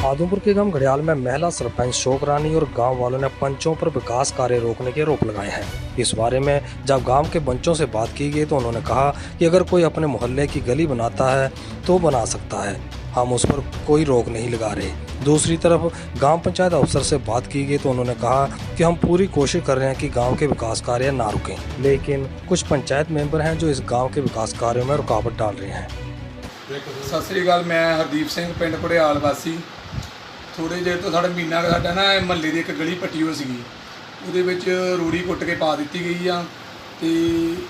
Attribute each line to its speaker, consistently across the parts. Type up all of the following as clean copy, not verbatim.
Speaker 1: आदमपुर के गांव घड़ियाल में महिला सरपंच शोक रानी और गांव वालों ने पंचों पर विकास कार्य रोकने के आरोप लगाए हैं। इस बारे में जब गांव के पंचों से बात की गई तो उन्होंने कहा कि अगर कोई अपने मोहल्ले की गली बनाता है तो बना सकता है, हम उस पर कोई रोक नहीं लगा रहे। दूसरी तरफ गांव पंचायत अफसर से बात की गई तो उन्होंने कहा कि हम पूरी कोशिश कर रहे हैं कि गांव के विकास कार्य ना रुकें, लेकिन कुछ पंचायत मेंबर हैं जो इस गांव के विकास कार्यों में रुकावट डाल रहे हैं।
Speaker 2: सत श्री अकाल, मैं हरदीप सिंह पिंड घड़ियाल वासी। थोड़े देर तो साढ़े महीना साडा ना महल्ले की एक गली पट्टी हो सी, वो रूड़ी कुट के पा दी गई आ। तो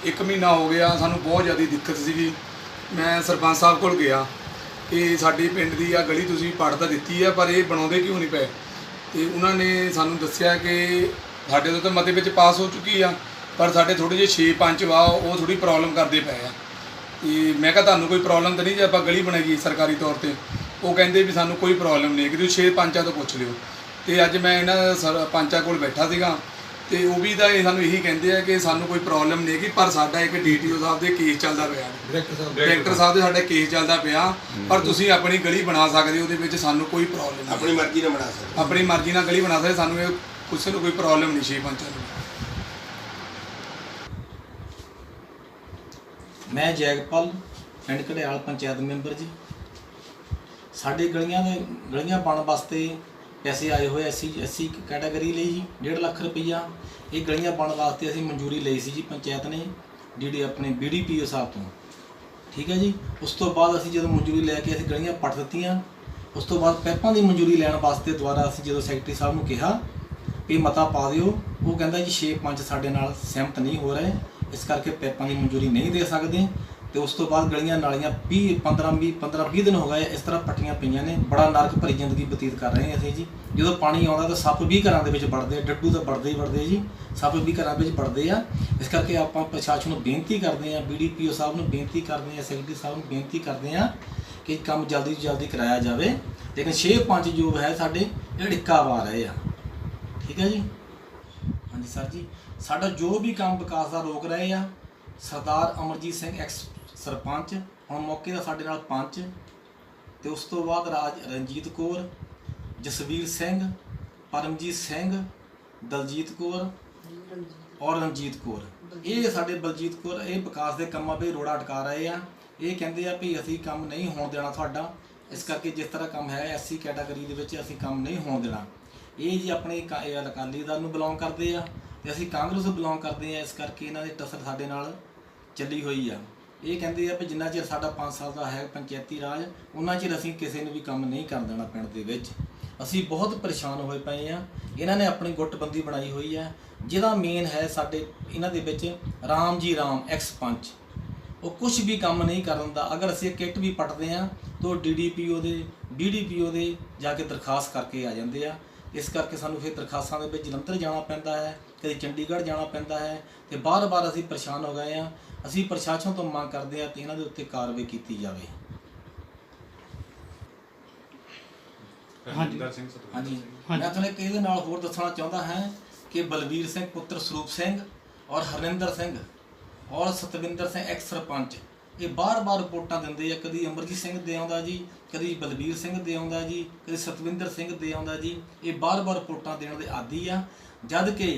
Speaker 2: एक महीना हो गया, सानू बहुत ज़्यादा दिक्कत सी। मैं सरपंच साहब को गया कि साडी पिंड की आ गली तुसीं पढ़ तो दी है, पर ये बनाते क्यों नहीं पे। तो उन्होंने सानू दस्सिया कि साडे तो मते विच पास हो चुकी आ, पर साडे थोड़े जे 6 पंच वा वो थोड़ी प्रॉब्लम करते पे आ। मैं कहा तुहानू कोई प्रॉब्लम तो नहीं जो आप गली बनाई सरकारी तौर पर। वो कहते भी सानू कोई प्रॉब्लम नहीं, कि तुसीं 6 पंचां तो पुछ लियो। तो अज मैं इन्हां सरपंचां कोल बैठा सीगा, तो वो भी तो सानू यही कहते हैं कि सानू कोई प्रॉब्लम नहीं, कि पर साडा एक DTO साहब के केस चलता पाया, डायरैक्टर साहब के साडा केस चलता पाया, पर तुसीं अपनी गली बना सकते, उहदे विच सानू कोई प्रॉब्लम नहीं,
Speaker 3: अपनी मर्जी नाल बना सकते,
Speaker 2: अपनी मर्जी नाल गली बना सकते, सानू किसी नूं कोई प्रॉब्लम नहीं 6 पंचां नूं।
Speaker 4: मैं जैगपाल पिंड घड़ियाल पंचायत मैंबर जी। साढ़े गलियां बन वास्ते पैसे आए हुए एससी कैटागरी लिए जी 1.5 लाख रुपया। ये गलियां बन वास्ते असीं मंजूरी ली सी जी पंचायत ने जी अपने BDPO साहब तो, ठीक है जी। उस तो बाद असीं जो मंजूरी लैके असीं गलियां पट दित्तियां, उस तो बाद पैपां की मंजूरी लैण वास्ते दोबारा असीं जो सैकटरी साहब नूं कहा भी मता पा दिओ, वो कहंदा जी 6 पंच साडे नाल सहमत नहीं हो रहे, इस करके पैपां की मंजूरी नहीं दे सकते। तो उस तो बाद गलियां नालियां 15-20 दिन हो गए इस तरह पट्टियां पईयां ने। बड़ा नरक भरी जिंदगी बतीत कर रहे हैं असीं जी। जो पानी आउंदा तो सप्प भी घरां दे विच वड़दे, डड्डू तो वड़दे ही वड़दे जी, सप्प भी घरां विच वड़दे आ। इस करके आपां प्रशासन नूं बेनती करदे आ, BDPO साहब नूं बेनती करदे आ, सैकटरी साहब नूं बेनती करदे आ कि काम जल्दी तो जल्दी कराया जाए। लेकिन 6 पंच जो है साडे ढिक्का पा रहे आ, ठीक है जी। हाँ जी सर जी, साडा जो भी काम विकास का रोक रहे आ। सरदार अमरजीत सिंह एक्स सरपंच हुण मौके का साडे नाल पंच, तो उस तो बाद रणजीत कौर, जसवीर सिंह, परमजीत सिंह, दलजीत कौर और रणजीत कौर, ये साडे बलजीत कौर ये विकास के कामां पे रोड़ा अटका रहे हैं। ये कहते हैं भी असीं काम नहीं होण देना तुहाडा, इस करके जिस तरह काम है SC कैटागरी दे विच असीं काम नहीं होण देना। ये जी अपने अकाली दल नूं बिलोंग करते हैं ते असीं कांग्रेस नूं बिलोंग करते हैं, इस करके इन्हां दी टसर साडे नाल ਚੱਲੀ ਹੋਈ ਆ। ਇਹ ਕਹਿੰਦੇ ਆ ਵੀ ਜਿੰਨਾ ਚਿਰ ਸਾਡਾ 5 ਸਾਲ ਦਾ ਹੈ ਪੰਚਾਇਤੀ ਰਾਜ, ਉਹਨਾਂ ਚਿਰ ਅਸੀਂ ਕਿਸੇ ਨੂੰ ਵੀ ਕੰਮ ਨਹੀਂ ਕਰਨ ਦੇਣਾ ਪਿੰਡ ਦੇ ਵਿੱਚ। ਅਸੀਂ ਬਹੁਤ ਪਰੇਸ਼ਾਨ ਹੋਏ ਪਏ ਆ। ਇਹਨਾਂ ਨੇ ਆਪਣੀ ਗੁੱਟਬੰਦੀ ਬਣਾਈ ਹੋਈ ਹੈ, ਜਿਹਦਾ ਮੇਨ ਹੈ ਸਾਡੇ ਇਹਨਾਂ ਦੇ ਵਿੱਚ ਰਾਮ ਜੀ ਰਾਮ ਐਕਸ ਪੰਚ। ਉਹ ਕੁਝ ਵੀ ਕੰਮ ਨਹੀਂ ਕਰਨ ਦਾ। ਅਗਰ ਅਸੀਂ ਕਿੱਟ ਵੀ ਪਟਦੇ ਆ ਤਾਂ DDPO ਦੇ BDPO ਦੇ ਜਾ ਕੇ ਦਰਖਾਸਤ ਕਰਕੇ ਆ ਜਾਂਦੇ ਆ। इस करके सानू फिर दरखास्तां दे विच जलंधर जाना पैंदा है, कभी चंडीगढ़ जाना पैंदा है, तो बार-बार असीं परेशान हो गए हैं। असीं प्रशासन तो मंग करते हैं कि इन्हां दे उत्ते कार्रवाई की जाए। हाँ जी हाँ जी, मैं तुहानूं एक इहदे नाल होर दस्सना चाहुंदा है कि बलवीर सिंह पुत्र स्वरूप सिंह और हरनिंदर सिंह और सतविंदर सिंह एक्स सरपंच ये बार-बार रिपोर्टां दिंदे आ। कभी अमरजीत सिंह दे आउंदा जी, कभी बलवीर सिंह दे आउंदा जी, कभी सतविंदर सिंह दे आउंदा जी। ये बार-बार रिपोर्टां देण दे आदी आ। जद कि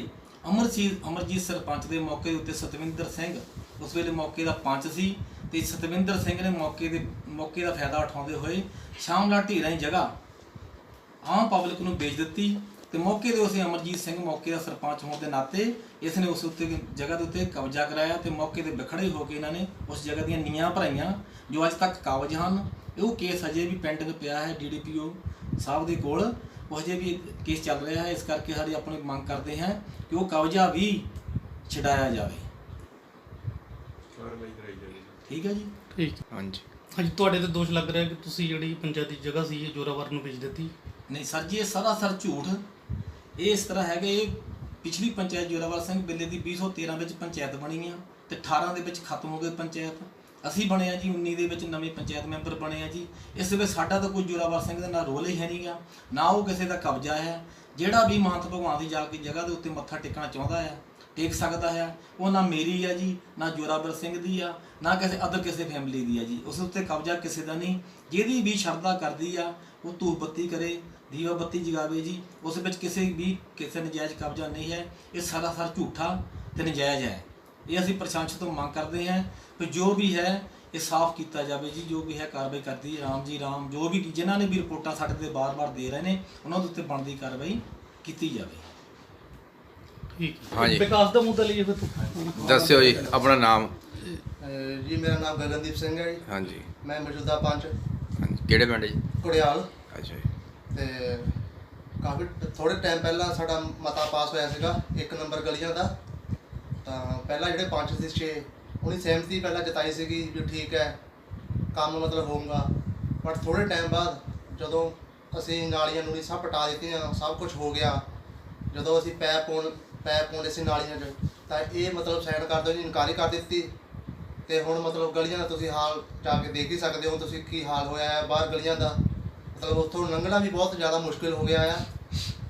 Speaker 4: अमरजीत सरपंच के मौके के उत्ते सतविंदर सिंह उस वेले मौके का पंच सी, ते सतविंदर सिंह ने मौके का फायदा उठाउंदे होए शामला ढीरां ही जगह आम पब्लिक नूं बेच दित्ती। तो मौके पर उस अमरजीत सिंह मौके का सरपंच होने के नाते इसने उस उत्ते जगह के उत्ते कब्जा कराया। तो मौके पर बिखड़े होकर इन्होंने उस जगह दी नीआं भराइयां जो अज तक कागज हैं। वो केस अजे भी पेंडिंग पिया है DDPO साहब के कोल, वो अजे भी केस चल रहा है। इस करके साडी अपनी मंग करते हैं कि वो कब्जा भी छड़ाया जाए। ठीक है जी,
Speaker 5: ठीक।
Speaker 3: हाँ जी
Speaker 5: हाँ जी, तुहाडे ते दोष लग रहा है कि तुसीं जिहड़ी पंचायती जगह सी ये जोरावर नूं बेच दित्ती।
Speaker 4: नहीं सर जी, ये सरासर झूठ। ये इस तरह है कि पिछली पंचायत जोरावर सिंह वेले की 2013 में पंचायत बनी आ, तो 18 के खत्म हो गई पंचायत। असी बने जी 19 के नवे पंचायत मैंबर बने जी। इस वे साडा तो कोई जोरावर सिंह का ना रोल ही है नहीं गा, ना वो किसी का कब्जा है। जिहड़ा भी महंत भगवान की जाके जगह के उत्ते मत्था टेकना चाहता है ਟੇਕ ਸਕਦਾ ਹੈ। ਉਹ ਨਾ ਮੇਰੀ ਆ ਜੀ, ਨਾ ਜੋਰਾਵਰ ਸਿੰਘ ਦੀ ਆ, ਨਾ ਕਿਸੇ ਫੈਮਿਲੀ ਦੀ ਆ ਜੀ। ਉਸ ਉੱਤੇ ਕਬਜ਼ਾ ਕਿਸੇ ਦਾ ਨਹੀਂ। ਜਿਹਦੀ ਵੀ ਸ਼ਰਧਾ ਕਰਦੀ ਆ ਉਹ ਧੂਪ ਬੱਤੀ ਕਰੇ, ਦੀਵਾ ਬੱਤੀ ਜਗਾਵੇ ਜੀ। ਉਸ ਵਿੱਚ ਕਿਸੇ ਨਜਾਇਜ਼ ਕਬਜ਼ਾ ਨਹੀਂ ਹੈ। ਇਹ ਸਾਰਾ ਝੂਠਾ ਤੇ ਨਜਾਇਜ਼ ਹੈ। ਇਹ ਅਸੀਂ ਪ੍ਰਸ਼ਾਸਨ ਤੋਂ ਮੰਗ ਕਰਦੇ ਹਾਂ ਕਿ ਜੋ ਵੀ ਹੈ ਇਹ ਸਾਫ਼ ਕੀਤਾ ਜਾਵੇ ਜੀ। ਜੋ ਵੀ ਹੈ ਕਾਰਵਾਈ ਕਰਦੀ ਰਾਮ ਜੀ ਰਾਮ। ਜੋ ਵੀ ਜਿਨ੍ਹਾਂ ਨੇ ਵੀ ਰਿਪੋਰਟਾਂ ਸਾਡੇ ਤੇ ਬਾਰ-ਬਾਰ ਦੇ ਰਹੇ ਨੇ ਉਹਨਾਂ ਦੇ ਉੱਤੇ ਬਣਦੀ ਕਾਰਵਾਈ ਕੀਤੀ ਜਾਵੇ।
Speaker 5: ਠੀਕ
Speaker 3: हाँ जी।
Speaker 5: विकास का मुद्दा लीजिए फिर
Speaker 3: दस्यो जी अपना नाम।
Speaker 6: जी मेरा नाम गगनदीप सिंह है जी।
Speaker 3: हाँ जी।
Speaker 6: मैं मौजूदा पंच
Speaker 3: हाँ जी ਕਿਹੜੇ ਪਿੰਡ ਜੀ?
Speaker 6: कुड़ियाल
Speaker 3: अच्छा जी।
Speaker 6: ਤੇ ਕਾਫੀ ਥੋੜੇ ਟਾਈਮ ਪਹਿਲਾਂ ਸਾਡਾ ਮਤਾ ਪਾਸ ਹੋਇਆ ਸੀਗਾ 1 ਨੰਬਰ ਗਲੀਆਂ ਦਾ। ਤਾਂ ਪਹਿਲਾਂ ਜਿਹੜੇ ਪੰਚ ਸੀ 6 ਉਹਨੇ ਸਹਿਮਤੀ ਪਹਿਲਾਂ ਜਤਾਈ ਸੀਗੀ ਵੀ ਠੀਕ ਹੈ ਕੰਮ ਮਤਲਬ ਹੋਊਗਾ। ਬਟ ਥੋੜੇ ਟਾਈਮ ਬਾਅਦ ਜਦੋਂ ਅਸੀਂ ਨਾਲੀਆਂ ਨੂਲੀ ਸਭ ਪਟਾ ਦਿੱਤੀਆਂ, ਸਭ ਕੁਝ ਹੋ ਗਿਆ, ਜਦੋਂ ਅਸੀਂ ਪੈਪ ਪਾਉਂਦੇ ਸੀ ਨਾਲੀਆਂ 'ਚ ਤਾਂ ਇਹ ਮਤਲਬ ਸਾਈਨ ਕਰ ਦਿਓ ਜੀ, ਇਨਕਾਰੀ ਕਰ ਦਿੱਤੀ। ਤੇ ਹੁਣ ਮਤਲਬ ਗਲੀਆਂ ਦਾ ਤੁਸੀਂ ਹਾਲ ਜਾ ਕੇ ਦੇਖ ਹੀ ਸਕਦੇ ਹੋ ਤੁਸੀਂ ਕੀ ਹਾਲ ਹੋਇਆ ਹੈ ਬਾਹਰ ਗਲੀਆਂ ਦਾ। ਮਤਲਬ ਉੱਥੋਂ ਲੰਘਣਾ ਵੀ ਬਹੁਤ ਜ਼ਿਆਦਾ ਮੁਸ਼ਕਿਲ ਹੋ ਗਿਆ ਆ।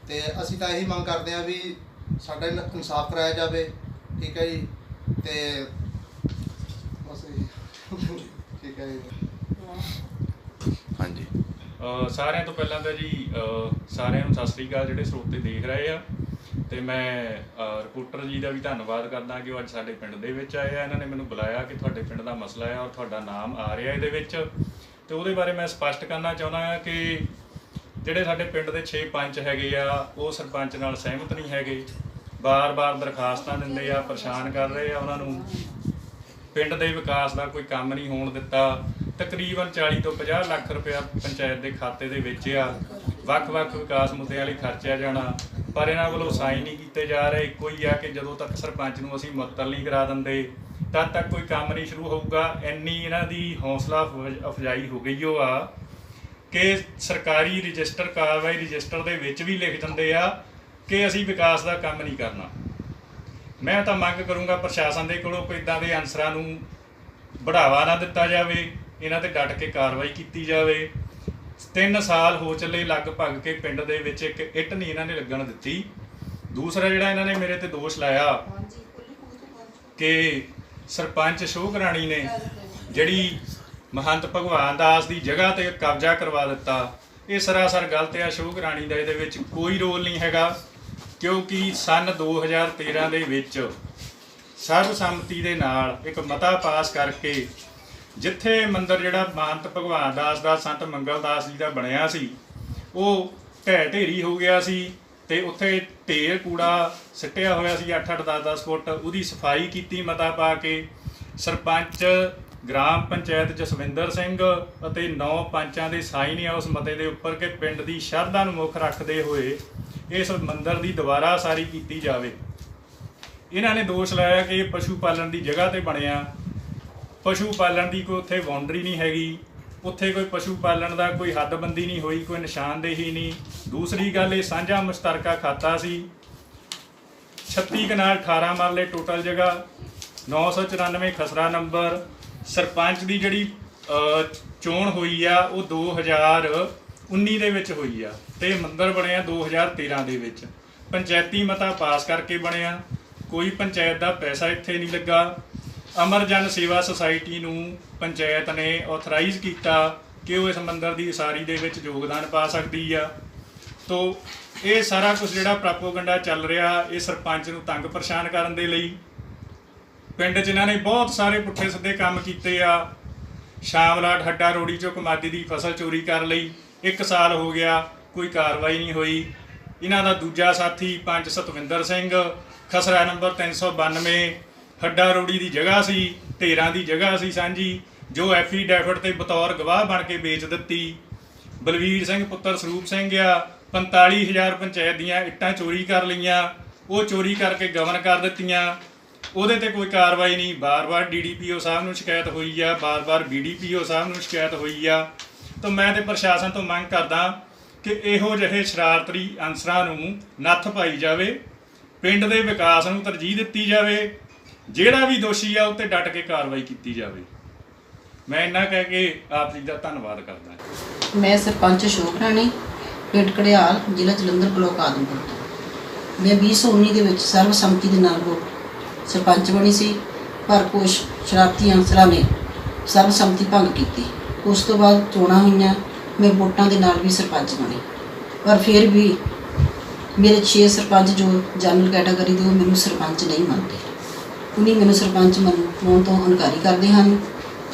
Speaker 6: ਤੇ ਅਸੀਂ ਤਾਂ ਇਹੀ ਮੰਗ ਕਰਦੇ ਹਾਂ ਵੀ ਸਾਡਾ ਇਨਸਾਫ ਕਰਾਇਆ ਜਾਵੇ। ਠੀਕ ਹੈ ਜੀ। ਤੇ ਬਸ ਠੀਕ ਹੈ ਜੀ।
Speaker 3: हाँ जी।
Speaker 7: ਸਾਰਿਆਂ ਤੋਂ ਪਹਿਲਾਂ ਤਾਂ ਜੀ ਸਾਰਿਆਂ ਨੂੰ ਸਤਿ ਸ੍ਰੀ ਅਕਾਲ ਜਿਹੜੇ ਸਰੋਤੇ ਦੇਖ ਰਹੇ ਆ। ਤੇ ਮੈਂ ਰਿਪੋਰਟਰ ਜੀ ਦਾ ਵੀ ਧੰਨਵਾਦ ਕਰਦਾ ਕਿ ਉਹ ਅੱਜ ਸਾਡੇ ਪਿੰਡ ਦੇ ਵਿੱਚ ਆਏ ਆ। ਇਹਨਾਂ ਨੇ ਮੈਨੂੰ ਬੁਲਾਇਆ ਕਿ ਤੁਹਾਡੇ ਪਿੰਡ ਦਾ ਮਸਲਾ ਹੈ ਔਰ ਤੁਹਾਡਾ ਨਾਮ ਆ ਰਿਹਾ ਇਹਦੇ ਵਿੱਚ। ਤੇ ਉਹਦੇ ਬਾਰੇ ਮੈਂ ਸਪਸ਼ਟ ਕਰਨਾ ਚਾਹੁੰਦਾ ਹਾਂ ਕਿ ਜਿਹੜੇ ਸਾਡੇ ਪਿੰਡ ਦੇ 6 ਪੰਚ ਹੈਗੇ ਆ ਉਹ ਸਰਪੰਚ ਨਾਲ ਸਹਿਮਤ ਨਹੀਂ ਹੈਗੇ। ਬਾਰ-ਬਾਰ ਦਰਖਾਸਤਾਂ ਦਿੰਦੇ ਆ, ਪਰੇਸ਼ਾਨ ਕਰ ਰਹੇ ਆ ਉਹਨਾਂ ਨੂੰ। ਪਿੰਡ ਦੇ ਵਿਕਾਸ ਦਾ ਕੋਈ ਕੰਮ ਨਹੀਂ ਹੋਣ ਦਿੱਤਾ। ਤਕਰੀਬਨ 40 ਤੋਂ 50 ਲੱਖ ਰੁਪਇਆ ਪੰਚਾਇਤ ਦੇ ਖਾਤੇ ਦੇ ਵਿੱਚ ਆ ਵੱਖ-ਵੱਖ ਵਿਕਾਸ ਮੁੱਦਿਆਂ ਲਈ ਖਰਚਿਆ ਜਾਣਾ, ਪਰ ਇਹਨਾਂ ਵੱਲੋਂ ਸਾਈਨ ਨਹੀਂ ਕੀਤੇ ਜਾ ਰਹੇ। ਇੱਕੋ ਹੀ ਆ ਕਿ ਜਦੋਂ ਤੱਕ ਸਰਪੰਚ ਨੂੰ ਅਸੀਂ ਮੁਅੱਤਲ ਨਹੀਂ ਕਰਾ ਦਿੰਦੇ ਤਦ ਤੱਕ ਕੋਈ ਕੰਮ ਨਹੀਂ ਸ਼ੁਰੂ ਹੋਊਗਾ। ਇੰਨੀ ਇਹਨਾਂ ਦੀ ਹੌਸਲਾ ਅਫਜ਼ਾਈ ਹੋ ਗਈ ਉਹ ਆ ਕਿ ਸਰਕਾਰੀ ਰਜਿਸਟਰ ਕਾਰਵਾਈ ਰਜਿਸਟਰ ਦੇ ਵਿੱਚ ਵੀ ਲਿਖ ਦਿੰਦੇ ਆ ਕਿ ਅਸੀਂ ਵਿਕਾਸ ਦਾ ਕੰਮ ਨਹੀਂ ਕਰਨਾ। ਮੈਂ ਤਾਂ ਮੰਗ ਕਰੂੰਗਾ ਪ੍ਰਸ਼ਾਸਨ ਦੇ ਕੋਲੋਂ ਕੋਈ ਇੱਦਾਂ ਦੇ ਅਨਸਰਾਂ ਨੂੰ बढ़ावा ना दिता जाए, इन्हां ते डट के कार्रवाई की जाए। 3 साल हो चले लगभग के पिंड दे विच एक इट नहीं इन्हां ने लगन दित्ती। दूसरा जिहड़ा इन्हां ने मेरे ते दोष लाया कि सरपंच शोक राणी ने जिहड़ी महंत भगवान दास की जगह ते कब्जा करवा दिता, ये सरासर गलत है। शोक राणी का इहदे विच कोई रोल नहीं हैगा, क्योंकि सन 2013 दे विच सर्वसम्मति दे नाल एक मता पास करके जिथे मंदिर जिहड़ा महंत भगवान दास का संत मंगल दास जी का बनिया सी वो ढह ढेरी हो गया सी ते उत्थे ढेर कूड़ा सिटिया होया सी 8-8 10-10 फुट। उहदी सफाई की मता पा के सरपंच ग्राम पंचायत जसविंदर सिंह अते 9 पंचां दे साइन है उस मते दे उपर कि पिंड की शरधा नूं मुख रखते हुए इस मंदिर की दोबारा सारी की जाए। इन्हां ने दोष लाया कि पशु पालन की जगह ते बनिया, पशु पालन की कोई उत्थे बाउंड्री नहीं हैगी, उत्थे कोई पशु पालन का कोई हदबंदी नहीं हुई, कोई निशानदेही नहीं। दूसरी गल ये सांझा मुश्तरका खाता सी, 36 कनाल 18 मरले टोटल जगह, 994 खसरा नंबर। सरपंच की जिहड़ी चोण हुई आ वो 2019 दे विच हुई आ ते मंदिर बनिया 2013 दे विच। पंचायती मता पास करके बनिया, कोई पंचायत का पैसा इत्थे नहीं लगा। अमरजन सेवा सोसाइटी नूं पंचायत ने ऑथराइज किया कि वो इस मंदिर की उसारी दे विच योगदान पा सकती है। तो ये सारा कुछ जिहड़ा प्रोपोगंडा चल रहा ये सरपंच नूं तंग परेशान करन दे लई। पिंड च इन्हां ने बहुत सारे पुट्ठे सिद्धे काम कीते आ। शामलाट हड्डा रोड़ी चों कमादी की फसल चोरी कर लई, 1 साल हो गया कोई कार्रवाई नहीं हुई। इन्हां दा दूजा साथी पंच सतविंदर सिंह खसरा नंबर 392 हड्डा रोड़ी की जगह सी, ढेरां की जगह सी सांझी, जो एफीडेविट ते बतौर गवाह बन के बेच दित्ती। बलवीर सिंह पुत्र सरूप सिंह आ 45,000 पंचायत दीआं इट्टां चोरी कर लईआं, वो चोरी करके गवन कर दित्तियां, ਉਹਦੇ ਤੇ कोई कार्रवाई नहीं। बार-बार DDPO साहब ਨੂੰ शिकायत हुई आ, बार-बार BDPO साहब ਨੂੰ शिकायत हुई आ। तो मैं तो प्रशासन तो मंग करदा कि इहो ਜਿਹੇ शरारती अंसरां ਨੂੰ नत्थ पाई जावे, पिंड ਦੇ विकास ਨੂੰ तरजीह ਦਿੱਤੀ ਜਾਵੇ, ਜਿਹੜਾ ਵੀ ਦੋਸ਼ੀ ਆ ਉੱਤੇ ਡਟ ਕੇ ਕਾਰਵਾਈ ਕੀਤੀ ਜਾਵੇ। मैं इन्ना कह के आप जी का धन्नवाद करदा।
Speaker 8: मैं सरपंच शोक राणी, पिंड घड़ियाल, जिला जलंधर, ब्लॉक आदमपुर। ਮੈਂ 2019 ਦੇ ਵਿੱਚ ਸਰਬਸੰਮਤੀ ਦੇ ਨਾਲ ਉਹ ਸਰਪੰਚ ਬਣੀ ਸੀ, ਪਰ ਕੁਛ ਸ਼ਰਾਰਤੀ ਅਨਸਰਾਂ ਨੇ ਸਰਬਸੰਮਤੀ ਭੰਗ ਕੀਤੀ। ਉਸ ਤੋਂ ਬਾਅਦ ਚੋਣਾਂ ਹੋਈਆਂ, ਮੈਂ ਵੋਟਾਂ ਦੇ ਨਾਲ ਵੀ ਸਰਪੰਚ ਬਣੀ, ਪਰ ਫਿਰ ਵੀ ਮੇਰੇ 6 ਸਰਪੰਚ ਜੋ ਜਨਰਲ ਕੈਟਾਗਰੀ ਦੇ ਉਹ ਮੈਨੂੰ ਸਰਪੰਚ ਨਹੀਂ ਮੰਨਦੇ। ਉਹਨੀ ਮੈਨੂੰ ਸਰਪੰਚ ਮੰਨਣ ਤੋਂ ਇਨਕਾਰੀ ਕਰਦੇ ਹਨ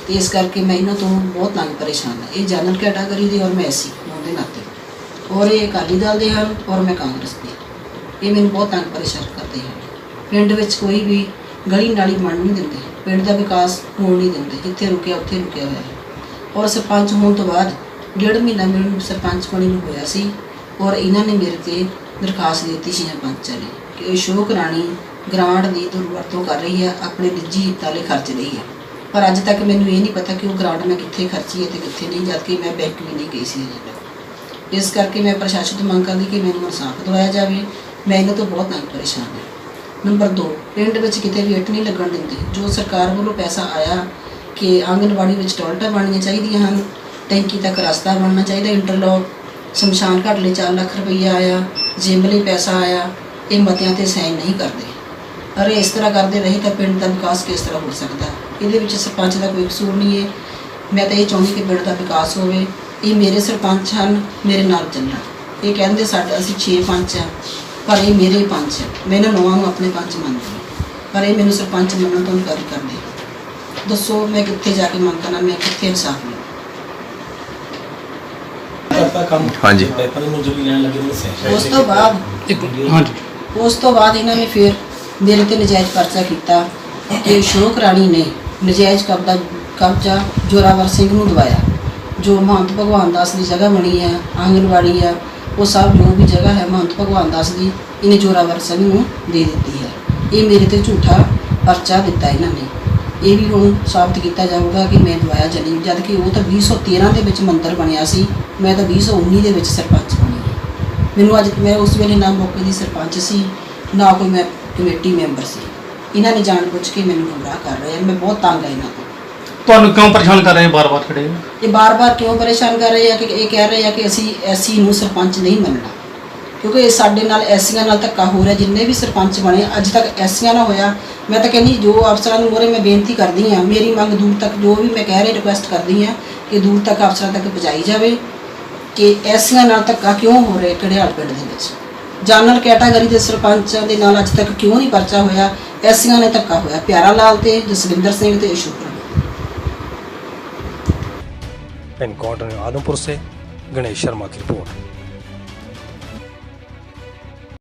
Speaker 8: ਤੇ ਇਸ ਕਰਕੇ ਮੈਂ ਇਹਨਾਂ ਤੋਂ ਬਹੁਤ ਤੰਗ ਪਰੇਸ਼ਾਨ ਹਾਂ। ਇਹ ਜਨਰਲ ਕੈਟਾਗਰੀ ਦੇ ਔਰ ਮੈਂ ਐਸੀ ਹੋਣ ਦੇ ਨਾਤੇ, ਔਰ ਇਹ ਅਕਾਲੀ ਦਲ ਦੇ ਹਨ ਔਰ ਮੈਂ ਕਾਂਗਰਸ ਦੀ। ਇਹ ਮੈਨੂੰ ਬਹੁਤ ਤੰਗ ਪਰੇਸ਼ਾਨ ਕਰਦੇ ਹਨ। ਪਿੰਡ ਵਿੱਚ ਕੋਈ ਵੀ ਗਲੀ ਨਾਲੀ ਬਣ ਨਹੀਂ ਦਿੰਦੇ, ਪਿੰਡ ਦਾ ਵਿਕਾਸ ਹੋਣ ਨਹੀਂ ਦਿੰਦੇ, ਜਿੱਥੇ ਰੁਕਿਆ ਉੱਥੇ ਰੁਕਿਆ ਹੋਇਆ ਹੈ। ਔਰ ਸਰਪੰਚ ਹੋਣ ਤੋਂ ਬਾਅਦ 1.5 ਮਹੀਨਾ ਮੈਨੂੰ ਸਰਪੰਚ ਬਣੀ ਨੂੰ ਹੋਇਆ ਸੀ ਔਰ ਇਹਨਾਂ ਨੇ ਮੇਰੇ ਤੇ ਦਰਖਾਸਤ ਦੇ ਦਿੱਤੀ ਸੀ ਸਰਪੰਚਾਂ ਨੇ ਕਿ ਅਸ਼ੋਕ ਰਾਣੀ ਗ੍ਰਾਂਟ ਦੀ ਦੁਰਵਰਤੋਂ ਕਰ ਰਹੀ ਹੈ, ਆਪਣੇ ਨਿੱਜੀ ਹਿੱਤਾਂ ਲਈ ਖਰਚ ਰਹੀ ਹੈ। ਪਰ ਅੱਜ ਤੱਕ ਮੈਨੂੰ ਇਹ ਨਹੀਂ ਪਤਾ ਕਿ ਉਹ ਗ੍ਰਾਂਟ ਮੈਂ ਕਿੱਥੇ ਖਰਚੀ ਹੈ ਤੇ ਕਿੱਥੇ ਨਹੀਂ, ਜਦਕਿ ਮੈਂ ਬੈਂਕ ਵੀ ਨਹੀਂ ਗਈ ਸੀ ਅਜੇ ਤੱਕ। ਇਸ ਕਰਕੇ ਮੈਂ ਪ੍ਰਸ਼ਾਸਨ ਤੋਂ ਮੰਗ ਕਰਦੀ ਕਿ ਮੈਨੂੰ ਇਨਸਾਫ ਦਿਵਾਇਆ ਜਾਵੇ। ਮੈਂ ਇਹਨਾਂ ਤੋਂ ਬਹੁਤ ਤੰਗ ਪਰੇਸ਼ਾਨ ਹਾਂ। ਨੰਬਰ 2, ਪਿੰਡ ਵਿੱਚ ਕਿਤੇ ਵੀ ਇੱਟ ਨਹੀਂ ਲੱਗਣ ਦਿੰਦੇ। ਜੋ ਸਰਕਾਰ ਵੱਲੋਂ ਪੈਸਾ ਆਇਆ ਕਿ ਆਂਗਨਵਾੜੀ ਵਿੱਚ ਟੋਇਲਟਾਂ ਬਣਨੀਆਂ ਚਾਹੀਦੀਆਂ ਹਨ, ਟੈਂਕੀ ਤੱਕ ਰਸਤਾ ਬਣਨਾ ਚਾਹੀਦਾ, ਇੰਟਰਲੋਕ, ਸ਼ਮਸ਼ਾਨ ਘਾਟ ਲਈ 4 ਲੱਖ ਰੁਪਈਆ ਆਇਆ, ਜਿਮ ਲਈ ਪੈਸਾ ਆਇਆ, ਇਹ ਮਤਿਆਂ ਤੇ ਸਾਈਨ ਨਹੀਂ ਕਰਦੇ। ਅਰੇ ਇਸ ਤਰ੍ਹਾਂ ਕਰਦੇ ਰਹੇ ਤਾਂ ਪਿੰਡ ਦਾ ਵਿਕਾਸ ਕਿਸ ਤਰ੍ਹਾਂ ਹੋ ਸਕਦਾ? ਇਹਦੇ ਵਿੱਚ ਸਰਪੰਚ ਦਾ ਕੋਈ ਕਸੂਰ ਨਹੀਂ ਹੈ। ਮੈਂ ਤਾਂ ਇਹ ਚਾਹੁੰਦੀ ਕਿ ਪਿੰਡ ਦਾ ਵਿਕਾਸ ਹੋਵੇ। ਇਹ ਮੇਰੇ ਸਰਪੰਚ ਹਨ, ਮੇਰੇ ਨਾਲ ਚੱਲਣ। ਇਹ ਕਹਿੰਦੇ ਅਸੀਂ 6 ਪੰਚ ਆ, ਪਰ ਇਹ ਮੇਰੇ ਪੰਚ ਹੈ। ਮੈਂ ਇਹਨਾਂ 9 ਨੂੰ ਆਪਣੇ ਪੰਚ ਮੰਨਦੀ ਹਾਂ, ਪਰ ਇਹ ਮੈਨੂੰ ਸਰਪੰਚ ਮੰਨਣ ਤੋਂ ਇਨਕਾਰ ਕਰਦੇ। ਦੱਸੋ ਮੈਂ ਕਿੱਥੇ ਜਾ ਕੇ ਮੰਗ ਕਰਾਂ, ਮੈਂ ਕਿੱਥੇ ਇਨਸਾਫ ਲਵਾਂ?
Speaker 3: ਹਾਂਜੀ।
Speaker 8: ਉਸ ਤੋਂ ਬਾਅਦ ਇਹਨਾਂ ਨੇ ਫਿਰ ਮੇਰੇ ਤੇ ਨਜਾਇਜ਼ ਪਰਚਾ ਕੀਤਾ ਕਿ ਅਸ਼ੋਕ ਰਾਣੀ ਨੇ ਨਜਾਇਜ਼ ਕਬਜ਼ਾ ਜੋਰਾਵਰ ਸਿੰਘ ਨੂੰ ਦਵਾਇਆ। ਜੋ ਮਹੰਤ ਭਗਵਾਨ ਦਾਸ ਦੀ ਜਗ੍ਹਾ ਬਣੀ ਹੈ, ਆਂਗਨਵਾੜੀ ਆ, ਉਹ ਸਭ ਜੋ ਵੀ ਜਗ੍ਹਾ ਹੈ ਮਹੰਤ ਭਗਵਾਨ ਦਾਸ ਦੀ, ਇਹਨੇ ਜੋਰਾਵਰ ਸਿੰਘ ਨੂੰ ਦੇ ਦਿੱਤੀ ਹੈ। ਇਹ ਮੇਰੇ ਤੇ ਝੂਠਾ ਪਰਚਾ ਦਿੱਤਾ ਇਹਨਾਂ ਨੇ। ਇਹ ਵੀ ਹੁਣ ਸਾਬਤ ਕੀਤਾ ਜਾਊਗਾ ਕਿ ਮੈਂ ਦਵਾਇਆ ਜਾਂ ਨਹੀਂ, ਜਦ ਕਿ ਉਹ ਤਾਂ 2013 ਦੇ ਵਿੱਚ ਮੰਤਰ ਬਣਿਆ ਸੀ, ਮੈਂ ਤਾਂ 2019 ਦੇ ਵਿੱਚ ਸਰਪੰਚ ਬਣੀ। ਮੈਨੂੰ ਅੱਜ ਮੈਂ ਉਸ ਵੇਲੇ ਨਾ ਮੌਕੇ ਦੀ ਸਰਪੰਚ ਸੀ, ਨਾ ਕੋਈ ਮੈਂ ਕਮੇਟੀ ਮੈਂਬਰ ਸੀ। ਇਹਨਾਂ ਨੇ ਜਾਣ ਬੁੱਝ ਕੇ ਮੈਨੂੰ ਗੁੰਮਰਾਹ ਕਰ ਰਹੇ ਹਨ। ਮੈਂ ਬਹੁਤ ਤੰਗ ਆ ਇਹਨਾਂ ਤੋਂ।
Speaker 5: ਤੁਹਾਨੂੰ ਕਿਉਂ ਪਰੇਸ਼ਾਨ ਕਰ ਰਹੇ ਆ ਬਾਰ-ਬਾਰ ਖੜੇ?
Speaker 8: ਇਹ ਬਾਰ-ਬਾਰ ਕਿਉਂ ਪਰੇਸ਼ਾਨ ਕਰ ਰਹੇ ਆ ਕਿ ਇਹ ਕਹਿ ਰਹੇ ਆ ਕਿ ਅਸੀਂ ਐਸੀ ਨੂੰ ਸਰਪੰਚ ਨਹੀਂ ਮੰਨਣਾ, ਕਿਉਂਕਿ ਇਹ ਸਾਡੇ ਨਾਲ ਐਸੀਆਂ ਨਾਲ ਧੱਕਾ ਹੋ ਰਿਹਾ। ਜਿੰਨੇ ਵੀ ਸਰਪੰਚ ਬਣੇ ਅੱਜ ਤੱਕ ਐਸੀਆਂ ਨਾਲ ਹੋਇਆ। ਮੈਂ ਤਾਂ ਕਹਿੰਦੀ ਜੋ ਅਫਸਰਾਂ ਨੂੰ ਮੋਰੇ ਮੈਂ ਬੇਨਤੀ ਕਰਦੀ ਹਾਂ, ਮੇਰੀ ਮੰਗ ਦੂਰ ਤੱਕ ਜੋ ਵੀ ਮੈਂ ਕਹਿ ਰਹੀ ਰਿਕੁਐਸਟ ਕਰਦੀ ਹਾਂ ਕਿ ਦੂਰ ਤੱਕ ਅਫਸਰਾਂ ਤੱਕ ਪਹੁੰਚਾਈ ਜਾਵੇ ਕਿ ਐਸੀਆਂ ਨਾਲ ਧੱਕਾ ਕਿਉਂ ਹੋ ਰਿਹਾ ਘੜਿਆਲ ਪਿੰਡ ਦੇ ਵਿੱਚ। ਜਨਰਲ ਕੈਟਾਗਰੀ ਦੇ ਸਰਪੰਚਾਂ ਦੇ ਨਾਲ ਅੱਜ ਤੱਕ ਕਿਉਂ ਨਹੀਂ ਪਰਚਾ ਹੋਇਆ? ਐਸੀਆਂ ਨੇ ਧੱਕਾ ਹੋਇਆ, ਪਿਆਰਾ ਲਾਲ ਤੇ ਜਸਵਿੰਦਰ ਸਿੰਘ ਤੇ ਅਸ਼ੋਕ ਰਾਣੀ।
Speaker 1: इनकाउंटर आदमपुर से गणेश शर्मा की रिपोर्ट।